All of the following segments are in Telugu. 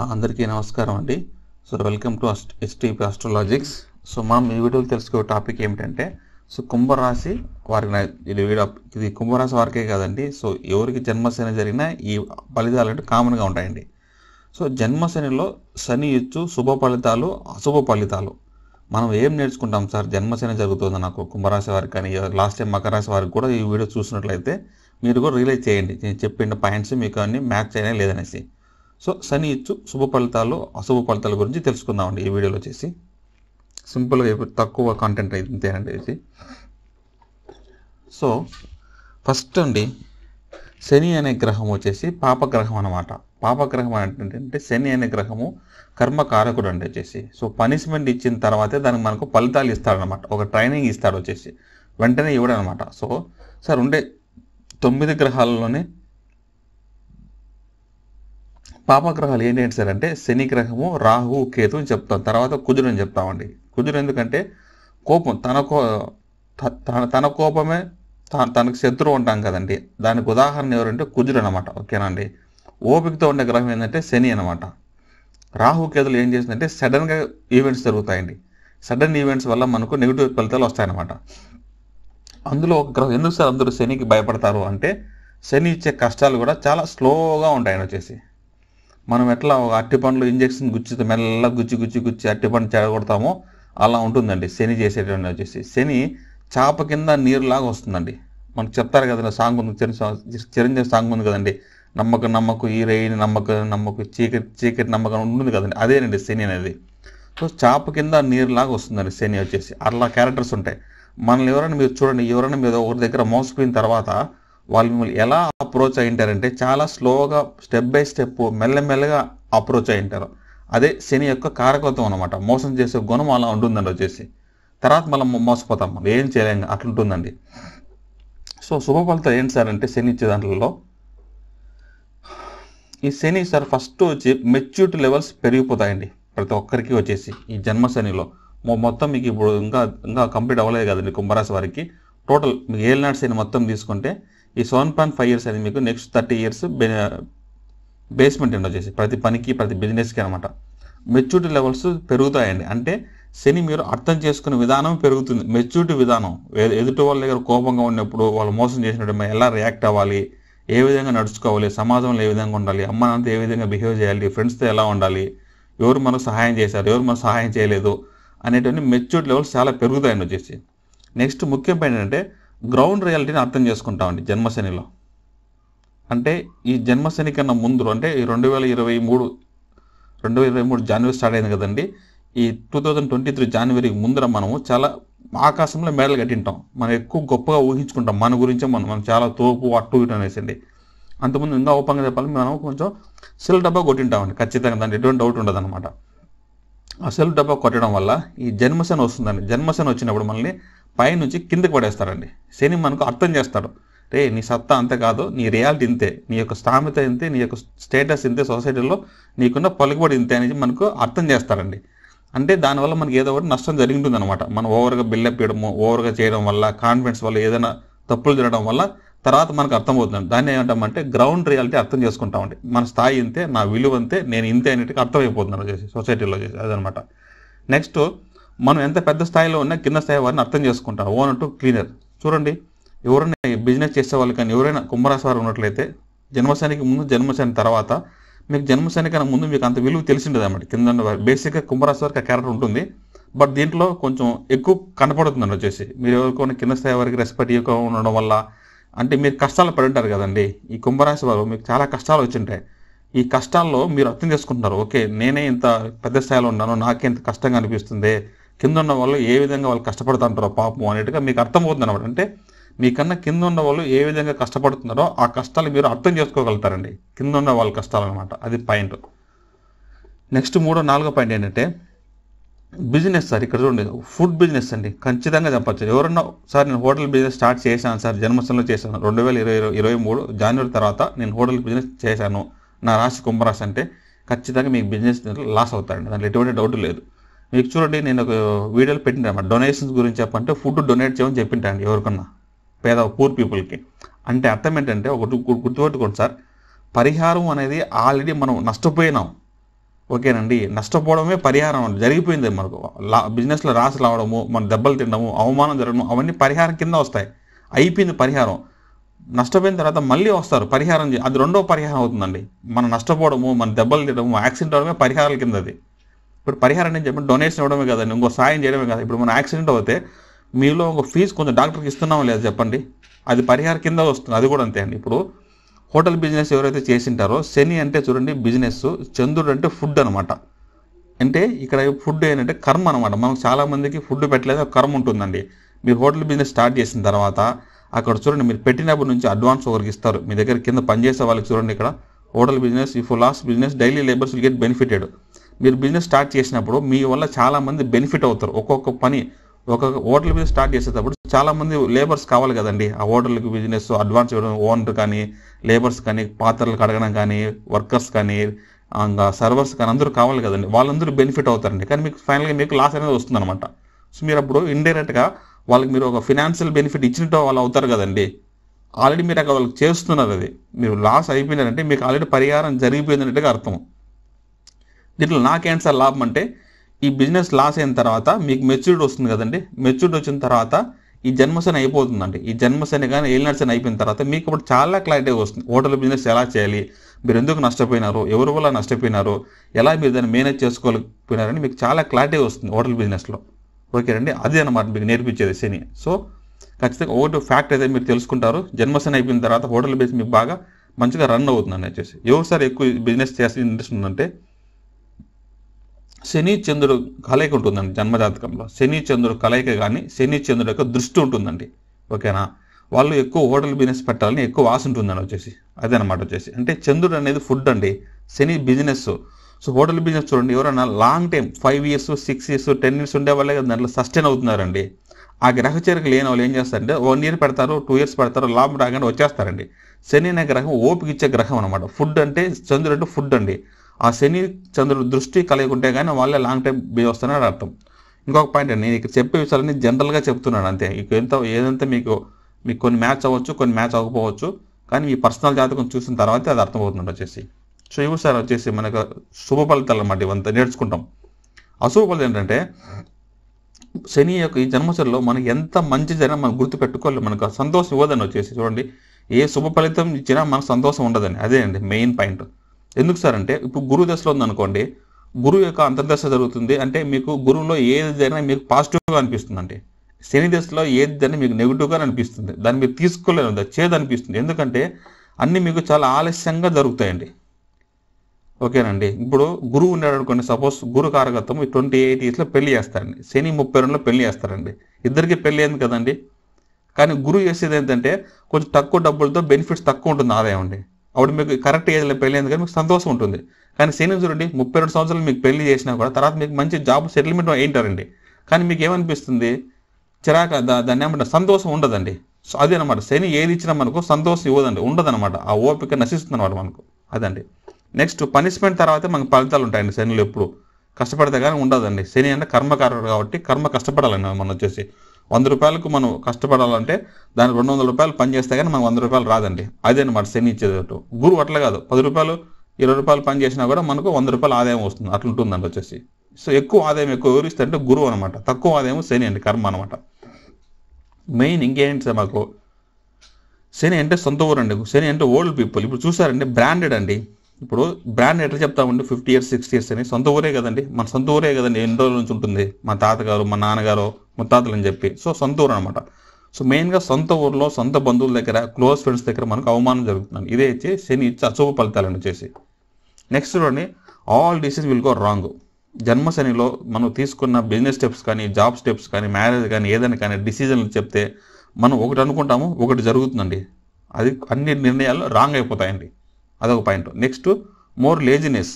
అందరికీ నమస్కారం అండి. So welcome to STP Astrologics. So మనం ఈ వీడియోలో తెలుసుకునే టాపిక్ ఏమిటంటే, సో కుంభరాశి వారికి ఇది కుంభరాశి వారికే కాదండి. సో ఎవరికి జన్మశని జరిగినా ఈ ఫలితాలు అంటే కామన్గా ఉంటాయండి. సో జన్మశనిలో శని ఇచ్చు శుభ ఫలితాలు, అశుభ ఫలితాలు మనం ఏం నేర్చుకుంటాం సార్? జన్మశని జరుగుతుంది నాకు కుంభరాశి వారికి కానీ లాస్ట్ టైం మకర రాశి వారికి కూడా ఈ వీడియో చూసినట్లయితే మీరు కూడా రియలైజ్ చేయండి, నేను చెప్పిన పాయింట్స్ మీకు అన్ని మ్యాచ్ అయినా లేదనేసి. సో శని ఇచ్చు శుభ ఫలితాలు, అశుభ ఫలితాల గురించి తెలుసుకుందామండి ఈ వీడియోలో వచ్చేసి. సింపుల్గా తక్కువ కంటెంట్ అయితే ఇంతేనండి. సో ఫస్ట్ అండి, శని అనే గ్రహం వచ్చేసి పాపగ్రహం అనమాట. పాపగ్రహం అంటే శని అనే గ్రహము కర్మకారకుడు అండి వచ్చేసి. సో పనిష్మెంట్ ఇచ్చిన తర్వాతే దానికి మనకు ఫలితాలు ఇస్తాడనమాట, ఒక ట్రైనింగ్ ఇస్తాడు వచ్చేసి, వెంటనే ఇవ్వడనమాట. సో సార్ ఉండే 9 గ్రహాలలోనే పాపగ్రహాలు ఏంటంటే సార్ అంటే శని గ్రహము, రాహు, కేతు అని చెప్తాం, తర్వాత కుజుడు అని చెప్తామండి. కుజుడు ఎందుకంటే కోపం, తన కోపమే తనకు శత్రువు ఉంటాం కదండి, దానికి ఉదాహరణ ఎవరంటే కుజుడు అనమాట. ఓకేనండి. ఓపికతో ఉండే గ్రహం ఏంటంటే శని అనమాట. రాహు కేతులు ఏం చేసిందంటే సడన్గా ఈవెంట్స్ జరుగుతాయండి. సడన్ ఈవెంట్స్ వల్ల మనకు నెగిటివ్ ఫలితాలు వస్తాయన్నమాట. అందులో ఒక గ్రహం, ఎందుకు సార్ అందరూ శనికి భయపడతారు అంటే, శని ఇచ్చే కష్టాలు కూడా చాలా స్లోగా ఉంటాయని వచ్చేసి. మనం ఎట్లా ఒక అరటి పండ్లు ఇంజక్షన్ గుచ్చితే మెల్లగా గుచ్చి అరటి పండు చెడగొడతామో అలా ఉంటుందండి శని చేసేటువంటి వచ్చేసి. శని చాప కింద నీరులాగా వస్తుందండి. మనకు చెప్తారు కదండి, సాంగ్ ఉంది, చిరంజీవి సాంగ్ ఉంది కదండి, నమ్మకు ఈ రేయిని నమ్మకు చీకటి నమ్మకం ఉంటుంది కదండి, అదేనండి శని అనేది. సో చాప కింద నీరులాగా వస్తుందండి శని వచ్చేసి. అట్లా క్యారెక్టర్స్ ఉంటాయి. మనల్ని ఎవరైనా మీరు చూడండి, ఎవరైనా మీరు ఒకరి దగ్గర మోసపోయిన తర్వాత వాళ్ళు మిమ్మల్ని ఎలా అప్రోచ్ అయ్యింటారంటే చాలా స్లోగా, స్టెప్ బై స్టెప్, మెల్లమెల్లగా అప్రోచ్ అయ్యింటారు. అదే శని యొక్క కారకత్వం అనమాట. మోసం చేసే గుణం అలా ఉంటుందండి వచ్చేసి. తర్వాత మళ్ళీ మోసపోతాం, మనం ఏం చేయలేం, అట్లుంటుందండి. సో శుభ ఫలితాలు ఏంటి సార్ అంటే శని ఇచ్చే దాంట్లో, ఈ శని సార్ ఫస్ట్ వచ్చి మెచ్యూరిటీ లెవెల్స్ పెరిగిపోతాయండి ప్రతి ఒక్కరికి వచ్చేసి. ఈ జన్మశనిలో మొత్తం మీకు ఇప్పుడు ఇంకా కంప్లీట్ అవ్వలేదు కదండి కుంభరాశి వారికి. టోటల్ మీకు ఏళ్ళనాటి శని మొత్తం తీసుకుంటే ఈ 7.5 years అనేది మీకు నెక్స్ట్ 30 years బేస్మెంట్ అండి వచ్చేసి, ప్రతి పనికి, ప్రతి బిజినెస్కి అనమాట. మెచ్యూరిటీ లెవెల్స్ పెరుగుతాయండి. అంటే శని మీరు అర్థం చేసుకునే విధానం పెరుగుతుంది, మెచ్యూరిటీ విధానం. ఎదుటి వాళ్ళ దగ్గర కోపంగా ఉన్నప్పుడు, వాళ్ళు మోసం చేసినప్పుడు ఎలా రియాక్ట్ అవ్వాలి, ఏ విధంగా నడుచుకోవాలి, సమాజంలో ఏ విధంగా ఉండాలి, అమ్మ నాన్నతో ఏ విధంగా బిహేవ్ చేయాలి, ఫ్రెండ్స్తో ఎలా ఉండాలి, ఎవరు మనకు సహాయం చేశారు, ఎవరు మనకు సహాయం చేయలేదు అనేటువంటి మెచ్యూరిటీ లెవెల్స్ చాలా పెరుగుతాయండి వచ్చేసి. నెక్స్ట్ ముఖ్యం ఏంటంటే గ్రౌండ్ రియాలిటీని అర్థం చేసుకుంటామండి జన్మశనిలో. అంటే ఈ జన్మశని కన్నా ముందు అంటే ఈ 2023 జనవరి స్టార్ట్ అయింది కదండి. ఈ 2023 జనవరి ముందర మనము చాలా ఆకాశంలో మేడలు కట్టింటాం. మనం ఎక్కువ గొప్పగా ఊహించుకుంటాం మన గురించే, మనం చాలా తోపు అటు ఇటు అనేసండి. అంతకుముందు ఇంకా ఓపెన్గా చెప్పాలి, మనం కొంచెం సెల్ డబ్బా కొట్టింటామండి ఖచ్చితంగా, దానికి ఎటువంటి డౌట్ ఉండదు అనమాట. ఆ సెల్ డబ్బా కొట్టడం వల్ల ఈ జన్మశని వస్తుందండి. జన్మశని వచ్చినప్పుడు మనల్ని పైనుంచి కిందకి పడేస్తారండి. శని మనకు అర్థం చేస్తాడు, రే నీ సత్తా అంతే కాదు, నీ రియాలిటీ ఇంతే, నీ యొక్క స్థామిత ఇంతే, నీ యొక్క స్టేటస్ ఇంతే, సొసైటీలో నీకున్న పలుకుబడి ఇంతే అనేది మనకు అర్థం చేస్తారండి. అంటే దానివల్ల మనకి ఏదో ఒకటి నష్టం జరిగింటుంది అనమాట. మనం ఓవర్గా బిల్డప్ చేయడము, ఓవర్గా చేయడం వల్ల, కాన్ఫిడెన్స్ వల్ల, ఏదైనా తప్పులు జరగడం వల్ల తర్వాత మనకు అర్థమవుతుంది. దాన్ని ఏమంటామంటే గ్రౌండ్ రియాలిటీ అర్థం చేసుకుంటామండి. మన స్థాయి ఇంతే, నా విలువ అంతే, నేను ఇంతే అనేటికి అర్థమైపోతున్నాను చేసి సొసైటీలో చేసి, అదనమాట. నెక్స్ట్ మనం ఎంత పెద్ద స్థాయిలో ఉన్నా కింద స్థాయి వారిని అర్థం చేసుకుంటాం. Owner to cleaner. చూడండి, ఎవరైనా బిజినెస్ చేసే వాళ్ళు కానీ ఎవరైనా కుంభరాశి వారు ఉన్నట్లయితే జన్మశనికి ముందు, జన్మశని తర్వాత, మీకు జన్మశని కన్నా ముందు మీకు అంత విలువ తెలిసిండదు అన్నమాట. కింద బేసిక్గా కుంభరాశి వారికి ఆ క్యారెక్టర్ ఉంటుంది, బట్ దీంట్లో కొంచెం ఎక్కువ కనపడుతుందండి వచ్చేసి. మీరు ఎవరికైనా కింద స్థాయి వారికి రెస్పెక్ట్ ఎక్కువ ఉండడం వల్ల, అంటే మీరు కష్టాలు పడి ఉంటారు కదండి. ఈ కుంభరాశి వారు మీకు చాలా కష్టాలు వచ్చింటాయి. ఈ కష్టాల్లో మీరు అర్థం చేసుకుంటున్నారు, ఓకే నేనే ఇంత పెద్ద స్థాయిలో ఉన్నాను, నాకే ఇంత కష్టంగా అనిపిస్తుంది, కింద ఉన్న వాళ్ళు ఏ విధంగా వాళ్ళు కష్టపడుతుంటారో పాపం అనేట్టుగా మీకు అర్థమవుతుంది అనమాట. అంటే మీకన్నా కింద ఉన్న వాళ్ళు ఏ విధంగా కష్టపడుతున్నారో ఆ కష్టాలు మీరు అర్థం చేసుకోగలుగుతారండి, కింద ఉన్న వాళ్ళ కష్టాలు అనమాట. అది పాయింట్. నెక్స్ట్ 3-4 పాయింట్ ఏంటంటే బిజినెస్ సార్. ఇక్కడ చూడండి, ఫుడ్ బిజినెస్ అండి, ఖచ్చితంగా చెప్పచ్చు. ఎవరన్నా సార్ నేను హోటల్ బిజినెస్ స్టార్ట్ చేశాను సార్, జన్మశనిలో చేశాను, 2023 జనవరి తర్వాత నేను హోటల్ బిజినెస్ చేశాను, నా రాశి కుంభరాశి అంటే ఖచ్చితంగా మీకు బిజినెస్ లాస్ అవుతారండి, దాంట్లో ఎటువంటి డౌట్ లేదు. మీకు చూడండి, నేను ఒక వీడియోలు పెట్టిన డొనేషన్స్ గురించి చెప్పంటే ఫుడ్ డొనేట్ చేయమని చెప్పింటాను ఎవరికన్నా, పేద పూర్ పీపుల్కి. అంటే అర్థం ఏంటంటే ఒకటి గుర్తుపెట్టుకోండి సార్, పరిహారం అనేది ఆల్రెడీ మనం నష్టపోయినాం, ఓకేనండి. నష్టపోవడమే పరిహారం అండి. జరిగిపోయింది మనకు. బిజినెస్లో రాసి రావడము, మన దెబ్బలు తినడము, అవమానం జరగడం అవన్నీ పరిహారం కింద వస్తాయి. అయిపోయింది పరిహారం. నష్టపోయిన తర్వాత మళ్ళీ వస్తారు పరిహారం అది రెండో పరిహారం అవుతుందండి. మనం నష్టపోవడము, మన దెబ్బలు తినడము, యాక్సిడెంట్ అవడమే పరిహారాల కింద అది. ఇప్పుడు పరిహారం అని చెప్పి డొనేషన్ ఇవ్వడమే కదండి, ఇంకో సాయం చేయడమే కదా. ఇప్పుడు మన యాక్సిడెంట్ అవుతే మీలో ఒక ఫీజు కొంచెం డాక్టర్కి ఇస్తున్నామో లేదా చెప్పండి, అది పరిహారం కింద వస్తుంది. అది కూడా అంతే అండి. ఇప్పుడు హోటల్ బిజినెస్ ఎవరైతే చేసింటారో, శని అంటే చూడండి బిజినెస్, చంద్రుడు అంటే ఫుడ్ అనమాట. అంటే ఇక్కడ ఫుడ్ ఏంటంటే కర్మ అనమాట. మనం చాలా మందికి ఫుడ్ పెట్టలేదు, కర్మ ఉంటుందండి. మీరు హోటల్ బిజినెస్ స్టార్ట్ చేసిన తర్వాత అక్కడ చూడండి, మీరు పెట్టినప్పటి నుంచి అడ్వాన్స్ ఒకరికి ఇస్తారు. మీ దగ్గర కింద పనిచేసే వాళ్ళకి చూడండి, ఇక్కడ hotel business if last business daily labours will get benefited. మీరు బిజినెస్ స్టార్ట్ చేసినప్పుడు మీ వల్ల చాలా మంది బెనిఫిట్ అవుతారు. ఒక్కొక్క పని, ఒక్కొక్క హోటల్ బిజినెస్ స్టార్ట్ చేసేటప్పుడు చాలా మంది లేబర్స్ కావాలి కదండి. ఆ హోటల్కి బిజినెస్ అడ్వాన్స్ ఇవ్వడం, ఓనర్ కానీ, లేబర్స్ కానీ, పాత్రలు కడగడం కానీ, వర్కర్స్ కానీ, ఇంకా సర్వర్స్ కానీ అందరూ కావాలి కదండి. వాళ్ళందరూ బెనిఫిట్ అవుతారండి. కానీ మీకు ఫైనల్గా మీకు లాస్ అనేది వస్తుంది అనమాట. సో మీరు అప్పుడు ఇండైరెక్ట్గా వాళ్ళకి మీరు ఒక ఫినాన్షియల్ బెనిఫిట్ ఇచ్చినట్టు వాళ్ళు అవుతారు కదండి. ఆల్రెడీ మీరు అక్కడ వాళ్ళకి చేస్తున్నారు. అది మీరు లాస్ అయిపోయినారంటే మీకు ఆల్రెడీ పరిహారం జరిగిపోయిందన్నట్టుగా అర్థం. దీంట్లో నాకేంటి సార్ లాభం అంటే, ఈ బిజినెస్ లాస్ అయిన తర్వాత మీకు మెచ్యూరిటీ వస్తుంది కదండి. మెచ్యూరిటీ వచ్చిన తర్వాత ఈ జన్మశని అయిపోతుందండి. ఈ జన్మశని కానీ ఏలినాడ్సని అయిపోయిన తర్వాత మీకు ఇప్పుడు చాలా క్లారిటీ వస్తుంది. హోటల్ బిజినెస్ ఎలా చేయాలి, మీరు ఎందుకు నష్టపోయినారు, ఎవరి వల్ల నష్టపోయినారు, ఎలా మీరు దాన్ని మేనేజ్ చేసుకోలేకపోయినారని మీకు చాలా క్లారిటీ వస్తుంది హోటల్ బిజినెస్లో. ఓకేనండి, అదే అనమాట మీకు నేర్పించేది శని. సో ఖచ్చితంగా ఒకటి ఫ్యాక్ట్ అయితే మీరు తెలుసుకుంటారు. జన్మశని అయిపోయిన తర్వాత హోటల్ బిజినెస్ మీకు బాగా మంచిగా రన్ అవుతుందని వచ్చేసి. ఎవరు సార్ ఎక్కువ బిజినెస్ చేసే ఇంట్రెస్ట్ ఉందంటే, శని చంద్రుడు కలయిక ఉంటుందండి జన్మజాతకంలో. శని చంద్రుడు కలయిక కానీ శని చంద్రుడు యొక్క దృష్టి ఉంటుందండి. ఓకేనా, వాళ్ళు ఎక్కువ హోటల్ బిజినెస్ పెట్టాలని ఎక్కువ ఆశ ఉంటుందండి వచ్చేసి. అదనమాట వచ్చేసి. అంటే చంద్రుడు అనేది ఫుడ్ అండి, శని బిజినెస్. సో హోటల్ బిజినెస్ చూడండి, ఎవరైనా long time 5 years 6 years 10 years ఉండే వాళ్ళే దాంట్లో సస్టైన్ అవుతున్నారండి. ఆ గ్రహచరిక లేని వాళ్ళు ఏం చేస్తారంటే 1 year పెడతారు, 2 years పెడతారు, లాభం రాగానే వచ్చేస్తారండి. శని అనే గ్రహం ఓపిక ఇచ్చే గ్రహం అనమాట. ఫుడ్ అంటే చంద్రుడు అంటే ఫుడ్ అండి. ఆ శని చంద్రుడు దృష్టి కలగకుంటే కానీ వాళ్ళే లాంగ్ టైం బిజీ వస్తున్నాడు అర్థం. ఇంకొక పాయింట్ అండి, నేను ఇక్కడ చెప్పే విషయాలన్నీ జనరల్గా చెప్తున్నాను అంతే. ఏదంతా మీకు కొన్ని మ్యాచ్ అవ్వచ్చు, కొన్ని మ్యాచ్ అవ్వకపోవచ్చు, కానీ మీ పర్సనల్ జాతకం చూసిన తర్వాత అది అర్థమవుతుంది వచ్చేసి. సో ఇవి సార్ వచ్చేసి మనకు శుభ ఫలితాలు అన్నమాట. ఇవంతా నేర్చుకుంటాం. అశుభ ఫలితం ఏంటంటే, శని యొక్క ఈ జన్మశనిలో మనకి ఎంత మంచి జరిగినా మనం గుర్తుపెట్టుకోవాలి, మనకు సంతోషం ఇవ్వదని వచ్చేసి. చూడండి, ఏ శుభ ఫలితం ఇచ్చినా మనకు సంతోషం ఉండదని. అదే అండి మెయిన్ పాయింట్. ఎందుకు సార్ అంటే, ఇప్పుడు గురువు దశలో ఉందనుకోండి, గురువు యొక్క అంతర్దశ జరుగుతుంది అంటే మీకు గురువులో ఏది జరిగినా మీకు పాజిటివ్గా అనిపిస్తుంది అండి. శని దశలో ఏది జరిగినా మీకు నెగిటివ్గా అనిపిస్తుంది. దాన్ని మీరు తీసుకోలేదు, చేదు అనిపిస్తుంది. ఎందుకంటే అన్నీ మీకు చాలా ఆలస్యంగా జరుగుతాయండి. ఓకేనండి, ఇప్పుడు గురువు ఉన్నాడు అనుకోండి, సపోజ్ గురు కారకత్వం 28 yearsలో పెళ్లి చేస్తారండి. శని 32లో పెళ్లి చేస్తారండి. ఇద్దరికి పెళ్లి అయింది కదండి. కానీ గురువు చేసేది ఏంటంటే కొంచెం తక్కువ డబ్బులతో బెనిఫిట్స్ తక్కువ ఉంటుంది ఆదాయం అండి. అప్పుడు మీకు కరెక్ట్ ఏజ్లో పెళ్లి అయింది కానీ మీకు సంతోషం ఉంటుంది. కానీ శని చూడండి 32 సంవత్సరాలు మీకు పెళ్లి చేసినా కూడా తర్వాత మీకు మంచి జాబ్ సెటిల్మెంట్ అయింటారండి. కానీ మీకు ఏమనిపిస్తుంది, చిరాక దాన్ని ఏమంటారు, సంతోషం ఉండదండి. సో అదే అనమాట, శని ఏది ఇచ్చినా మనకు సంతోషం ఇవ్వదండి, ఉండదన్నమాట. ఆ ఓపిక నశిస్తుంది అనమాట మనకు. అదండి. నెక్స్ట్ పనిష్మెంట్ తర్వాతే మనకు ఫలితాలు ఉంటాయండి. శనిలో ఎప్పుడు కష్టపడితే కానీ ఉండదండి. శని అంటే కర్మకారుడు కాబట్టి కర్మ కష్టపడాలండి. మనం వచ్చేసి 100 రూపాయలకు మనం కష్టపడాలంటే దానికి 200 రూపాయలు పని చేస్తే కానీ మనకు 100 రూపాయలు రాదండి. అదే అనమాట శని ఇచ్చేది. గురువు అట్లా కాదు, 10 రూపాయలు 20 రూపాయలు పని చేసినా కూడా మనకు 100 రూపాయలు ఆదాయం వస్తుంది. అట్లుంటుందండి వచ్చేసి. సో ఎక్కువ ఆదాయం ఎక్కువ ఎవరిస్తే అంటే గురువు అనమాట, తక్కువ ఆదాయం శని అండి, కర్మ అనమాట. మెయిన్ ఇంకేంటి సార్ మాకు, శని అంటే సొంత ఊరు అండి. శని అంటే ఓల్డ్ పీపుల్. ఇప్పుడు చూసారండి బ్రాండెడ్ అండి. ఇప్పుడు బ్రాండ్ ఎట్లా చెప్తామండి, 50 years 60 years అని. సొంత ఊరే కదండి, మన సొంత ఊరే కదండి. ఎన్ని రోజుల నుంచి ఉంటుంది, మా తాతగారు మా నాన్నగారు ముత్తాతలు అని చెప్పి. సో సొంత ఊరు అనమాట. సో మెయిన్గా సొంత ఊర్లో సొంత బంధువుల దగ్గర క్లోజ్ ఫ్రెండ్స్ దగ్గర మనకు అవమానం జరుగుతుంది. ఇదే ఇచ్చి శని ఇచ్చి అశుభ ఫలితాలను వచ్చేసి. నెక్స్ట్ చూడండి, all decision will go wrong. జన్మ శనిలో మనం తీసుకున్న బిజినెస్ స్టెప్స్ కానీ, జాబ్ స్టెప్స్ కానీ, మ్యారేజ్ కానీ, ఏదైనా కానీ డిసిజన్లు చెప్తే మనం ఒకటి అనుకుంటాము, ఒకటి జరుగుతుందండి. అది అన్ని నిర్ణయాలు రాంగ్ అయిపోతాయండి. అదొక పాయింట్. Next more laziness.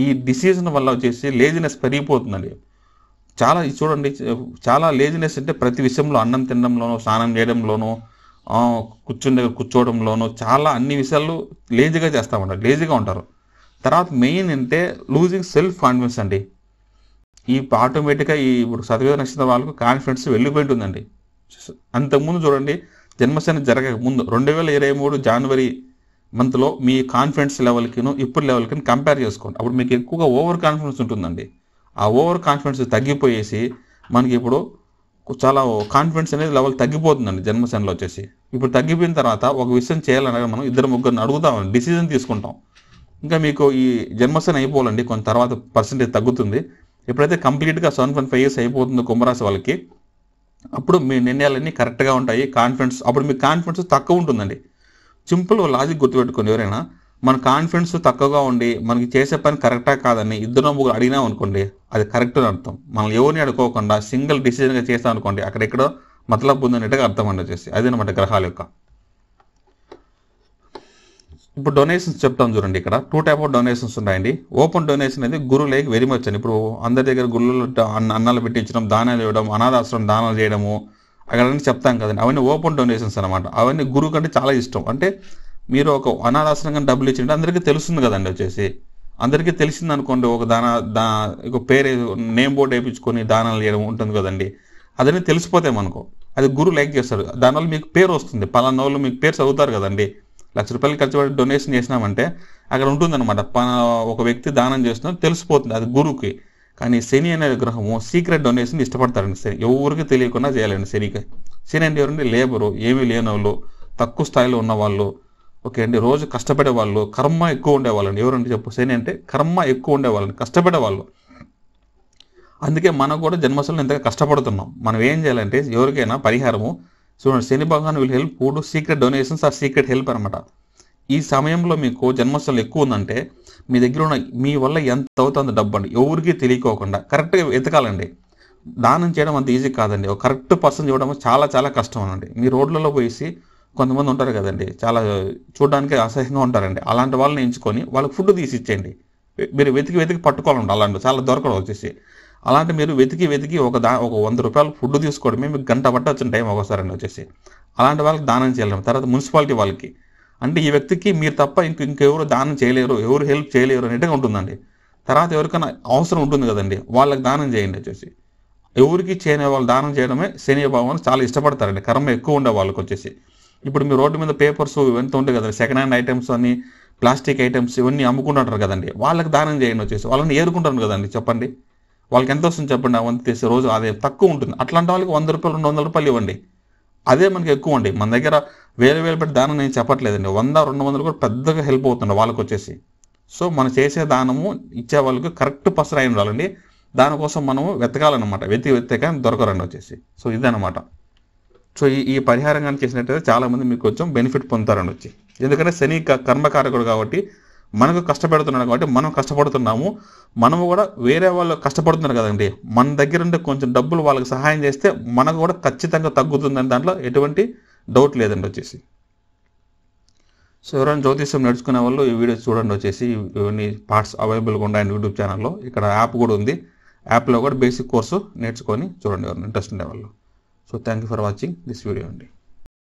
ఈ డిసిజన్ వల్ల వచ్చేసి లేజినెస్ పెరిగిపోతుందండి. చాలా చూడండి, చాలా లేజినెస్ అంటే ప్రతి విషయంలో, అన్నం తినడంలోనూ, స్నానం చేయడంలోనూ, కూర్చోవడంలోనూ, చాలా అన్ని విషయాలు లేజీగా చేస్తామంటారు, లేజీగా ఉంటారు. తర్వాత మెయిన్ అంటే లూజింగ్ సెల్ఫ్ కాన్ఫిడెన్స్ అండి. ఈ ఆటోమేటిక్గా ఇప్పుడు సతవిధ నక్షత్రం వాళ్ళకు కాన్ఫిడెన్స్ వెళ్ళిపోయింటుందండి. అంతకుముందు చూడండి, జన్మశని జరగక ముందు 2023 January మంత్లో మీ కాన్ఫిడెన్స్ లెవెల్కిను ఇప్పుడు లెవెల్కి కంపేర్ చేసుకోండి. అప్పుడు మీకు ఎక్కువగా ఓవర్ కాన్ఫిడెన్స్ ఉంటుందండి. ఆ ఓవర్ కాన్ఫిడెన్స్ తగ్గిపోయేసి మనకి ఇప్పుడు చాలా కాన్ఫిడెన్స్ అనేది లెవెల్ తగ్గిపోతుందండి జన్మశనిలో వచ్చేసి. ఇప్పుడు తగ్గిపోయిన తర్వాత ఒక విషయం చేయాలనగా మనం ఇద్దరు ముగ్గురిని అడుగుతామండి, డిసిజన్ తీసుకుంటాం. ఇంకా మీకు ఈ జన్మశని అయిపోవాలండి, కొంత తర్వాత పర్సెంటేజ్ తగ్గుతుంది. ఎప్పుడైతే కంప్లీట్గా 7.5 years అయిపోతుందో కుంభరాశి వాళ్ళకి, అప్పుడు మీ నిర్ణయాలన్నీ కరెక్ట్గా ఉంటాయి. కాన్ఫిడెన్స్, అప్పుడు మీకు కాన్ఫిడెన్స్ తక్కువ ఉంటుందండి. సింపుల్ లాజిక్ గుర్తుపెట్టుకోండి. ఎవరైనా మన కాన్ఫిడెన్స్ తక్కువగా ఉండి మనకి చేసే పని కరెక్టా కాదని ఇద్దరు ముగ్గురు అడిగినాం అనుకోండి, అది కరెక్ట్ అని అర్థం. మనం ఎవరిని అడుకోకుండా సింగిల్ డిసిజన్గా చేస్తాం అనుకోండి, అక్కడెక్కడో మతలబు ఉందన్నట్టుగా అర్థం అండి వచ్చేసి. అదేనమాట గ్రహాల యొక్క. ఇప్పుడు డొనేషన్స్ చెప్తాం చూడండి. ఇక్కడ 2 type ఆఫ్ డొనేషన్స్ ఉన్నాయండి. ఓపెన్ డొనేషన్ అనేది గురు లైక్ వెరీ మచ్ అని. ఇప్పుడు అందరి దగ్గర గురువులు అన్నాలు పెట్టించడం, దానాలు ఇవ్వడం, అనాథాశ్రమం దానాలు చేయడము అక్కడ చెప్తాం కదండి, అవన్నీ ఓపెన్ డొనేషన్స్ అనమాట. అవన్నీ గురువు కంటే చాలా ఇష్టం. అంటే మీరు ఒక అనాథాశ్రమంగా డబ్బులు ఇచ్చింటే అందరికీ తెలుస్తుంది కదండి వచ్చేసి. అందరికీ తెలిసింది అనుకోండి, ఒక ఒక పేరు నేమ్ బోర్డు వేయించుకొని దానాలు చేయడం ఉంటుంది కదండి, అదన్నీ తెలిసిపోతాయి మనకు. అది గురువు లైక్ చేస్తాడు. దానివల్ల మీకు పేరు వస్తుంది. పలానా వాళ్ళు మీకు పేరు చదువుతారు కదండి. ₹1,00,000 ఖర్చు పెట్టి డొనేషన్ చేసినామంటే అక్కడ ఉంటుందన్నమాట, ఒక వ్యక్తి దానం చేస్తున్నారు తెలిసిపోతుంది, అది గురువుకి. కానీ శని అనే గ్రహము సీక్రెట్ డొనేషన్ ఇష్టపడతారండి. శని ఎవరికి తెలియకుండా చేయాలండి శనికి. శని అంటే ఎవరండి? లేబరు, ఏమీ లేని వాళ్ళు, తక్కువ స్థాయిలో ఉన్న వాళ్ళు, ఓకే అండి, రోజు కష్టపడే వాళ్ళు, కర్మ ఎక్కువ ఉండేవాళ్ళండి. ఎవరంటే చెప్పు, శని అంటే కర్మ ఎక్కువ ఉండేవాళ్ళండి, కష్టపడే వాళ్ళు. అందుకే మనం కూడా జన్మశనిలో ఇంతగా కష్టపడుతున్నాం. మనం ఏం చేయాలంటే ఎవరికైనా పరిహారము చూడండి, Shani Bhagavan will help who do secret donations or secret help అనమాట. ఈ సమయంలో మీకు జన్మశనిలో ఎక్కువ ఉందంటే మీ దగ్గర ఉన్న మీ వల్ల ఎంత అవుతుందో డబ్బు అండి ఎవరికి తెలియకోకుండా కరెక్ట్గా వెతకాలండి. దానం చేయడం అంత ఈజీ కాదండి. ఒక కరెక్ట్ పర్సన్ చూడడం చాలా చాలా కష్టం అనండి. మీ రోడ్లలో పోయి కొంతమంది ఉంటారు కదండి, చాలా చూడడానికి అసహ్యంగా ఉంటారండి. అలాంటి వాళ్ళని ఎంచుకొని వాళ్ళకి ఫుడ్ తీసి ఇచ్చేయండి. మీరు వెతికి వెతికి పట్టుకోవాలండి. అలాంటి చాలా దొరకడం వచ్చేసి. అలాంటి మీరు వెతికి వెతికి ఒక ₹100 ఫుడ్ తీసుకోవడమే మీకు గంట పట్టొచ్చిన టైం ఒకసారి అండి వచ్చేసి. అలాంటి వాళ్ళకి దానం చేయాలి. తర్వాత మున్సిపాలిటీ వాళ్ళకి, అంటే ఈ వ్యక్తికి మీరు తప్ప ఇంకెవరు దానం చేయలేరు, ఎవరు హెల్ప్ చేయలేరు అనేట్టుగా ఉంటుందండి. తర్వాత ఎవరికైనా అవసరం ఉంటుంది కదండి, వాళ్ళకి దానం చేయండి వచ్చేసి. ఎవరికి చేయని వాళ్ళు దానం చేయడమే శని భావాన్ని చాలా ఇష్టపడతారండి, కర్మ ఎక్కువ ఉండే వాళ్ళకి వచ్చేసి. ఇప్పుడు మీ రోడ్డు మీద పేపర్స్ ఎంత ఉంటాయి కదండి, సెకండ్ హ్యాండ్ ఐటమ్స్ అని, ప్లాస్టిక్ ఐటమ్స్ ఇవన్నీ అమ్ముకుంటుంటారు కదండి, వాళ్ళకి దానం చేయండి వచ్చేసి. వాళ్ళని ఏరుకుంటారు కదండి, చెప్పండి వాళ్ళకి ఎంత వస్తుంది చెప్పండి. అవంతా తీసే రోజు అదే తక్కువ ఉంటుంది. అట్లాంటి వాళ్ళకి ₹100 ₹200 ఇవ్వండి. అదే మనకి ఎక్కువ అండి. మన దగ్గర వేలు పెట్టి దానం నేను చెప్పట్లేదండి, 100-200 కూడా పెద్దగా హెల్ప్ అవుతుంది వాళ్ళకి వచ్చేసి. సో మనం చేసే దానము ఇచ్చే వాళ్ళకి కరెక్ట్ పర్సన్ అయి ఉండాలండి. దానికోసం మనము వెతకాలన్నమాట. వెతిక దొరకరండి వచ్చేసి. సో ఇదన్నమాట. సో ఈ పరిహారం కానీ చేసినట్టయితే చాలామంది మీకు కొంచెం బెనిఫిట్ పొందుతారండి వచ్చి. ఎందుకంటే శని కర్మకారకుడు కాబట్టి మనకు కష్టపెడుతున్నాడు కాబట్టి మనం కష్టపడుతున్నాము. మనము కూడా వేరే వాళ్ళు కష్టపడుతున్నారు కదండి, మన దగ్గర ఉంటే కొంచెం డబ్బులు వాళ్ళకి సహాయం చేస్తే మనకు కూడా ఖచ్చితంగా తగ్గుతుందని దాంట్లో ఎటువంటి డౌట్ లేదండి వచ్చేసి. సో ఎవరైనా జ్యోతిష్యం నేర్చుకునే వాళ్ళు ఈ వీడియో చూడండి వచ్చేసి. ఇవన్నీ పార్ట్స్ అవైలబుల్గా ఉన్నాయండి యూట్యూబ్ ఛానల్లో. ఇక్కడ యాప్ కూడా ఉంది. యాప్లో కూడా బేసిక్ కోర్సు నేర్చుకొని చూడండి ఎవరైనా ఇంట్రెస్ట్ ఉండే వాళ్ళు. So thank you for watching this video అండి.